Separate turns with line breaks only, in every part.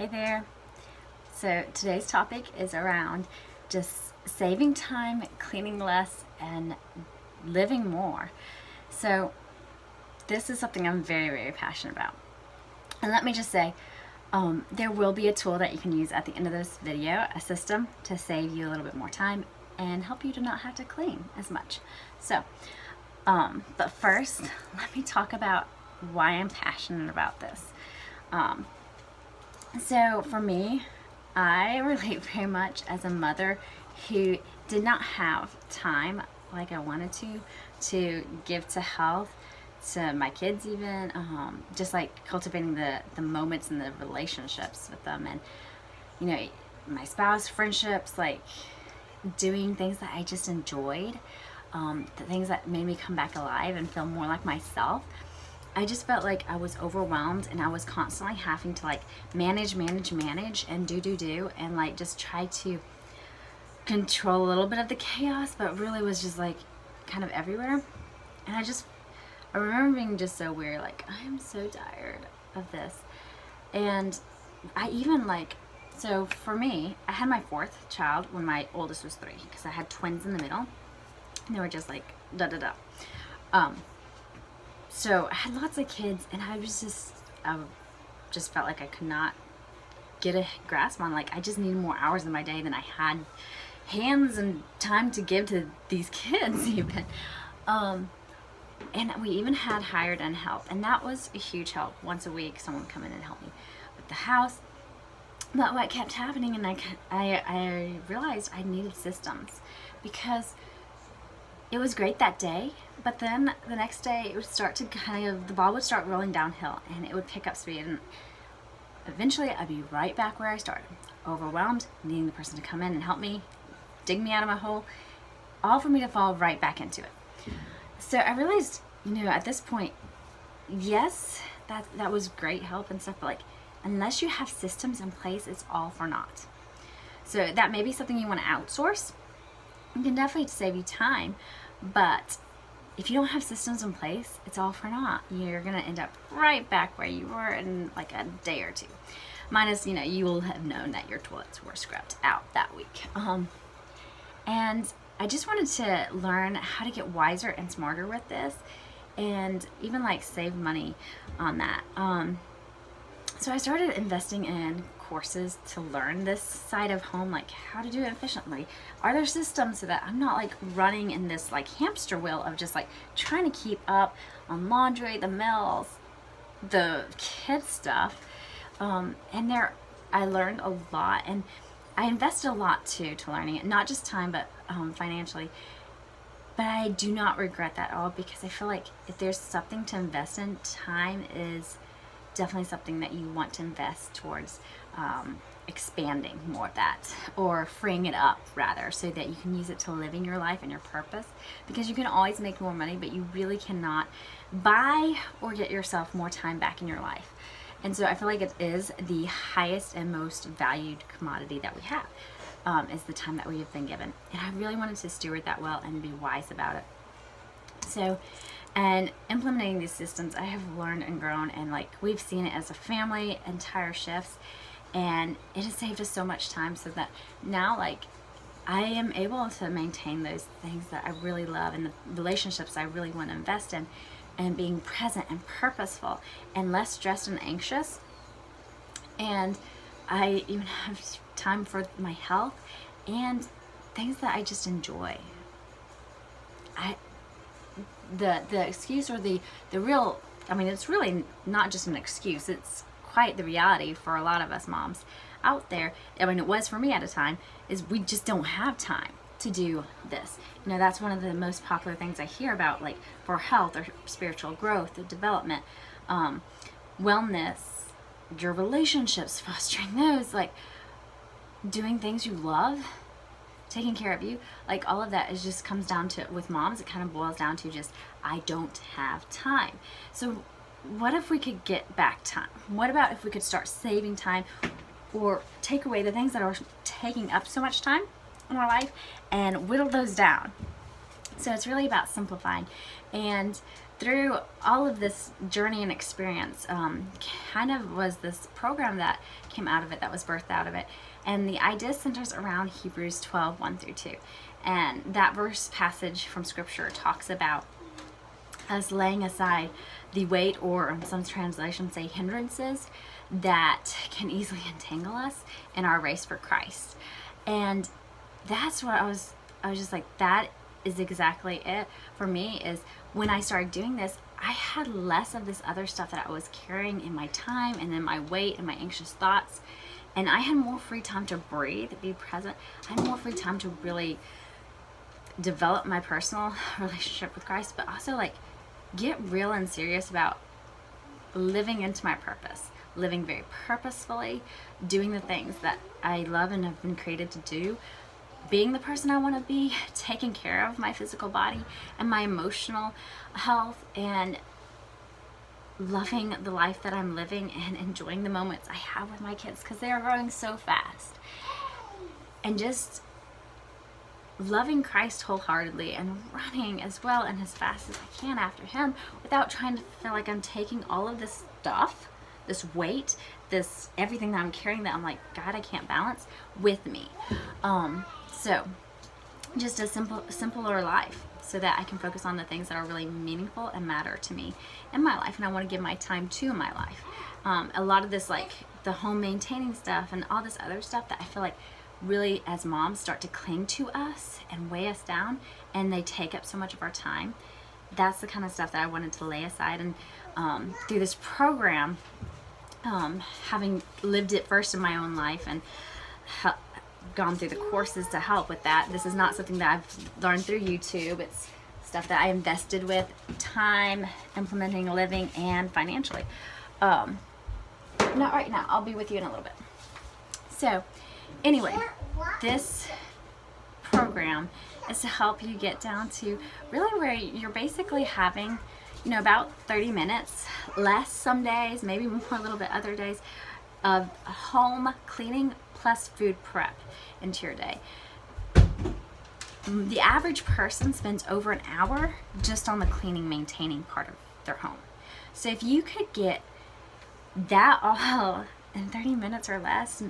Hey there. So today's topic is around just saving time, cleaning less, and living more. So this is something I'm very, very passionate about. And let me just say, there will be a tool that you can use at the end of this video, a system to save you a little bit more time and help you to not have to clean as much. So, but first, let me talk about why I'm passionate about this. So for me, I relate very much as a mother who did not have time like I wanted to give to health, to my kids even, just like cultivating the moments and the relationships with them, and my spouse, friendships, like doing things that I just enjoyed, the things that made me come back alive and feel more like myself. I just felt like I was overwhelmed and I was constantly having to like manage and do and like just try to control a little bit of the chaos, but really was just like kind of everywhere. And I remember being just so weird, like I am so tired of this. And I even so for me, I had my fourth child when my oldest was 3, because I had twins in the middle and they were just like da da da. So I had lots of kids, and I just felt like I could not get a grasp on, like I just needed more hours in my day than I had hands and time to give to these kids even. And we even had hired in help, and that was a huge help. Once a week someone would come in and help me with the house. But what kept happening, and I realized I needed systems, because it was great that day, but then the next day it would start to the ball would start rolling downhill and it would pick up speed, and eventually I'd be right back where I started, overwhelmed, needing the person to come in and help me, dig me out of my hole, all for me to fall right back into it. So I realized, at this point, yes, that was great help and stuff, but unless you have systems in place, it's all for naught. So that may be something you want to outsource. It can definitely save you time, but if you don't have systems in place, it's all for naught. You're going to end up right back where you were in like a day or two. Minus, you will have known that your toilets were scrubbed out that week. And I just wanted to learn how to get wiser and smarter with this, and even save money on that. So I started investing in courses to learn this side of home, like how to do it efficiently. Are there systems so that I'm not running in this hamster wheel of just trying to keep up on laundry, the meals, the kid stuff. And I learned a lot, and I invested a lot too to learning it, not just time, but financially. But I do not regret that at all, because I feel like if there's something to invest in, time is definitely something that you want to invest towards expanding more of that, or freeing it up rather, so that you can use it to living your life and your purpose, because you can always make more money, but you really cannot buy or get yourself more time back in your life. And so I feel like it is the highest and most valued commodity that we have, is the time that we have been given. And I really wanted to steward that well and be wise about it. So, and implementing these systems, I have learned and grown, and we've seen it as a family, entire shifts, and it has saved us so much time, so that now I am able to maintain those things that I really love, and the relationships I really want to invest in, and being present and purposeful and less stressed and anxious. And I even have time for my health and things that I just enjoy. The excuse, or the real, it's really not just an excuse, it's quite the reality for a lot of us moms out there. It was for me at a time, is we just don't have time to do this. That's one of the most popular things I hear about, for health or spiritual growth or development, wellness, your relationships, fostering those, doing things you love, taking care of you, all of that just comes down to, with moms, it kind of boils down to just, I don't have time. So what if we could get back time? What about if we could start saving time, or take away the things that are taking up so much time in our life and whittle those down? So it's really about simplifying. And through all of this journey and experience, kind of was this program that came out of it, that was birthed out of it. And the idea centers around Hebrews 12, 1 through 2. And that verse passage from Scripture talks about us laying aside the weight, or some translations say hindrances, that can easily entangle us in our race for Christ. And that's what I was just like, that is exactly it for me. Is when I started doing this, I had less of this other stuff that I was carrying in my time and in my weight and my anxious thoughts. And I had more free time to breathe, be present. I had more free time to really develop my personal relationship with Christ, but also like get real and serious about living into my purpose, living very purposefully, doing the things that I love and have been created to do, being the person I want to be, taking care of my physical body and my emotional health, and loving the life that I'm living and enjoying the moments I have with my kids, because they are growing so fast. And just loving Christ wholeheartedly and running as well and as fast as I can after him, without trying to feel like I'm taking all of this stuff, this weight, this everything that I'm carrying that I'm like, God, I can't balance, with me. So just a simpler life, so that I can focus on the things that are really meaningful and matter to me in my life, and I want to give my time to my life. A lot of this, like the home maintaining stuff and all this other stuff that I feel like really as moms start to cling to us and weigh us down, and they take up so much of our time. That's the kind of stuff that I wanted to lay aside. And through this program, having lived it first in my own life and gone through the courses to help with that, this is not something that I've learned through YouTube. It's stuff that I invested with time, implementing, living, and financially. Not right now. I'll be with you in a little bit. So anyway, this program is to help you get down to really where you're basically having, about 30 minutes, less some days, maybe more a little bit other days, of home cleaning plus food prep into your day. The average person spends over an hour just on the cleaning, maintaining part of their home. So if you could get that all in 30 minutes or less,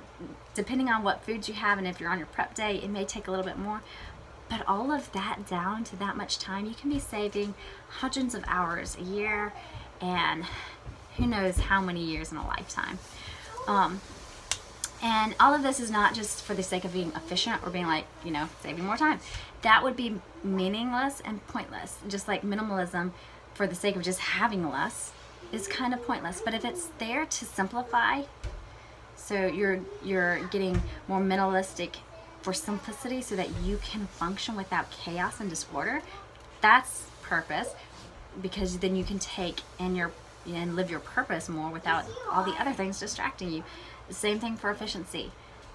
depending on what foods you have, and if you're on your prep day, it may take a little bit more, but all of that down to that much time, you can be saving hundreds of hours a year, and who knows how many years in a lifetime. And all of this is not just for the sake of being efficient or being like, saving more time. That would be meaningless and pointless. Just like minimalism for the sake of just having less is kind of pointless. But if it's there to simplify, so you're getting more minimalistic for simplicity so that you can function without chaos and disorder, that's purpose, because then you can take and live your purpose more without all the other things distracting you. The same thing for efficiency.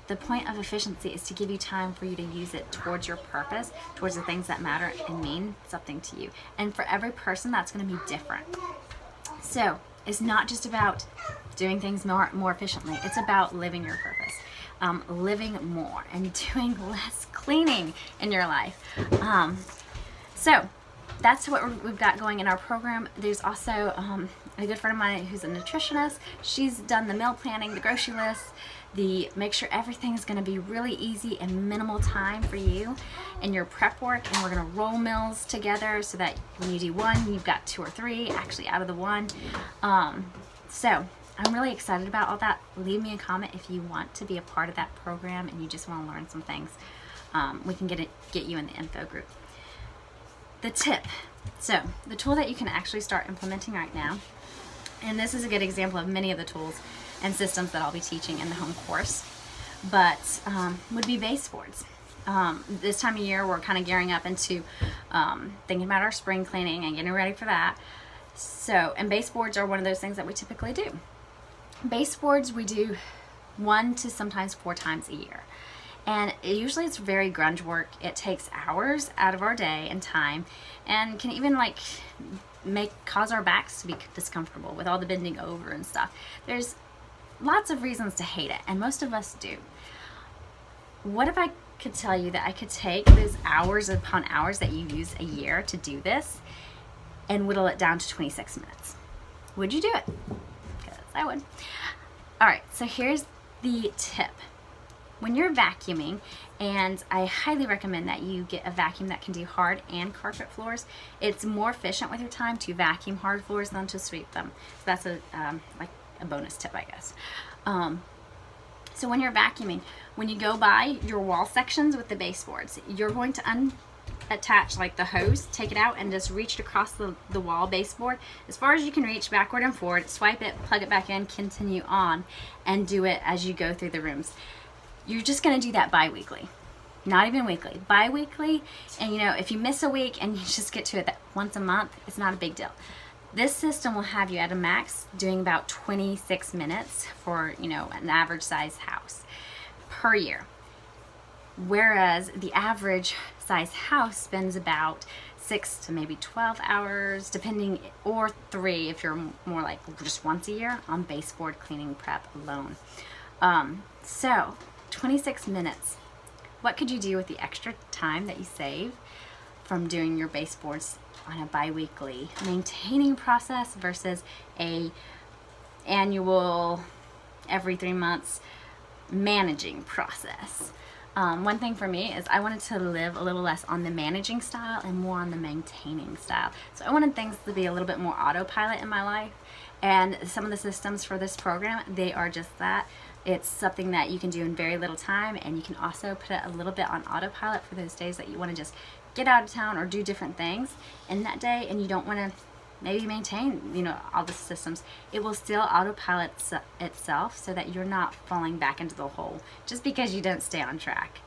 The point of efficiency is to give you time for you to use it towards your purpose, towards the things that matter and mean something to you. And for every person, that's going to be different. So it's not just about doing things more efficiently. It's about living your purpose, living more and doing less cleaning in your life. So that's what we've got going in our program. There's also a good friend of mine who's a nutritionist. She's done the meal planning, the grocery list, make sure everything's going to be really easy and minimal time for you in your prep work. And we're going to roll meals together so that when you do one, you've got 2 or 3 actually out of the one. So I'm really excited about all that. Leave me a comment if you want to be a part of that program and you just want to learn some things. We can get you in the info group. The tip. So the tool that you can actually start implementing right now, and this is a good example of many of the tools and systems that I'll be teaching in the home course, but would be baseboards. This time of year, we're kind of gearing up into thinking about our spring cleaning and getting ready for that. So, and baseboards are one of those things that we typically do. Baseboards we do 1 to sometimes 4 times a year. And usually it's very grunge work. It takes hours out of our day and time, and can even cause our backs to be discomfortable with all the bending over and stuff. There's lots of reasons to hate it, and most of us do. What if I could tell you that I could take those hours upon hours that you use a year to do this and whittle it down to 26 minutes. Would you do it? Because I would. All right, so here's the tip. When you're vacuuming, and I highly recommend that you get a vacuum that can do hard and carpet floors, it's more efficient with your time to vacuum hard floors than to sweep them. So that's like a bonus tip, I guess. So when you're vacuuming, when you go by your wall sections with the baseboards, you're going to unattach like the hose, take it out, and just reach it across the wall baseboard as far as you can reach, backward and forward, swipe it, plug it back in, continue on, and do it as you go through the rooms. You're just going to do that bi-weekly, not even weekly, bi-weekly. And if you miss a week and you just get to it once a month, it's not a big deal. This system will have you at a max doing about 26 minutes for, an average size house per year. Whereas the average size house spends about 6 to maybe 12 hours, depending, or 3 if you're more like just once a year on baseboard cleaning prep alone. So 26 minutes. What could you do with the extra time that you save from doing your baseboards on a bi-weekly maintaining process versus a annual, every 3 months managing process? One thing for me is I wanted to live a little less on the managing style and more on the maintaining style. So I wanted things to be a little bit more autopilot in my life. And some of the systems for this program, they are just that. It's something that you can do in very little time, and you can also put it a little bit on autopilot for those days that you want to just get out of town or do different things in that day, and you don't want to maybe maintain, all the systems. It will still autopilot itself so that you're not falling back into the hole just because you don't stay on track.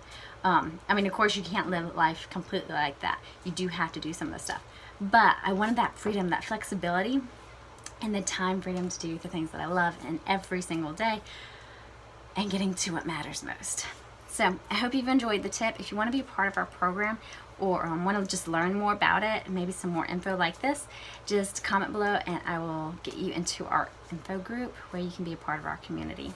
Of course, you can't live life completely like that. You do have to do some of the stuff. But I wanted that freedom, that flexibility, and the time freedom to do the things that I love in every single day and getting to what matters most. So I hope you've enjoyed the tip. If you want to be a part of our program or want to just learn more about it and maybe some more info like this, just comment below and I will get you into our info group where you can be a part of our community.